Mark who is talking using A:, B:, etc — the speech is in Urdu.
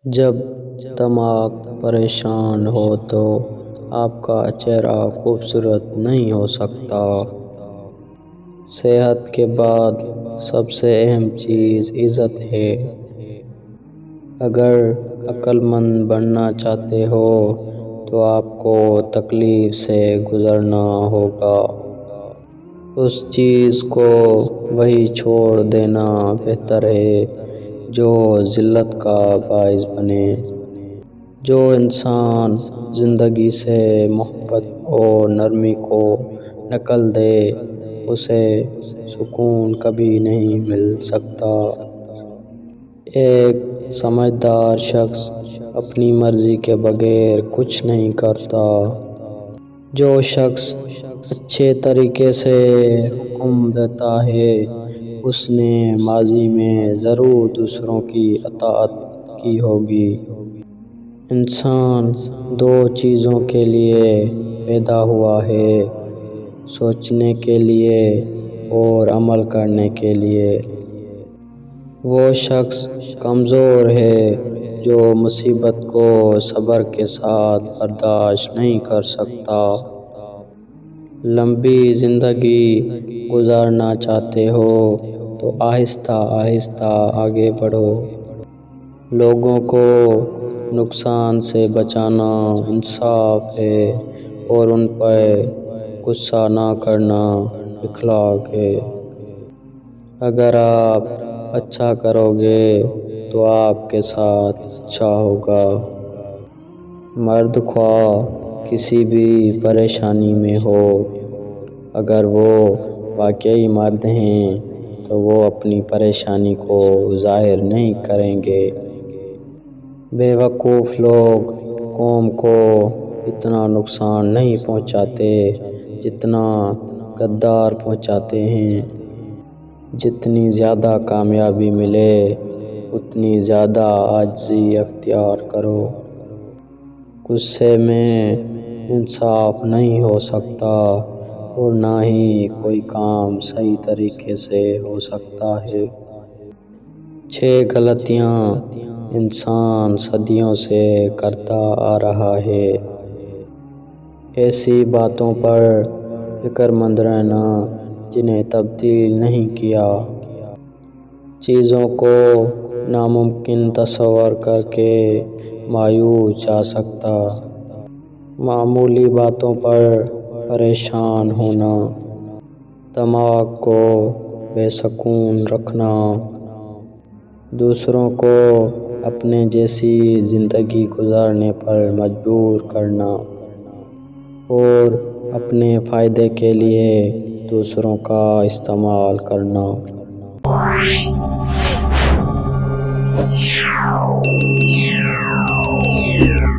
A: جب دماغ پریشان ہو تو آپ کا چہرہ خوبصورت نہیں ہو سکتا۔ صحت کے بعد سب سے اہم چیز عزت ہے۔ اگر عقل مند بننا چاہتے ہو تو آپ کو تکلیف سے گزرنا ہوگا۔ اس چیز کو وہی چھوڑ دینا بہتر ہے جو ذلت کا باعث بنے۔ جو انسان زندگی سے محبت اور نرمی کو نکل دے اسے سکون کبھی نہیں مل سکتا۔ ایک سمجھدار شخص اپنی مرضی کے بغیر کچھ نہیں کرتا۔ جو شخص اچھے طریقے سے حکم دیتا ہے اس نے ماضی میں ضرور دوسروں کی اطاعت کی ہوگی۔ انسان دو چیزوں کے لیے پیدا ہوا ہے، سوچنے کے لیے اور عمل کرنے کے لیے۔ وہ شخص کمزور ہے جو مصیبت کو صبر کے ساتھ برداشت نہیں کر سکتا۔ لمبی زندگی گزارنا چاہتے ہو تو آہستہ آہستہ آگے بڑھو۔ لوگوں کو نقصان سے بچانا انصاف ہے اور ان پر غصہ نہ کرنا اخلاق ہے۔ اگر آپ اچھا کرو گے تو آپ کے ساتھ اچھا ہوگا۔ مرد خواہ کسی بھی پریشانی میں ہو، اگر وہ واقعی مرد ہیں تو وہ اپنی پریشانی کو ظاہر نہیں کریں گے۔ بے وقوف لوگ قوم کو اتنا نقصان نہیں پہنچاتے جتنا غدار پہنچاتے ہیں۔ جتنی زیادہ کامیابی ملے اتنی زیادہ عاجزی اختیار کرو۔ غصے میں انصاف نہیں ہو سکتا اور نہ ہی کوئی کام صحیح طریقے سے ہو سکتا ہے۔ 6 غلطیاں انسان صدیوں سے کرتا آ رہا ہے۔ ایسی باتوں پر فکر مند رہنا جنہیں تبدیل نہیں کیا۔ چیزوں کو ناممکن تصور کر کے مایوس جا سکتا۔ معمولی باتوں پر پریشان ہونا۔ دماغ کو بے سکون رکھنا۔ دوسروں کو اپنے جیسی زندگی گزارنے پر مجبور کرنا اور اپنے فائدے کے لیے دوسروں کا استعمال کرنا۔
B: Yeah.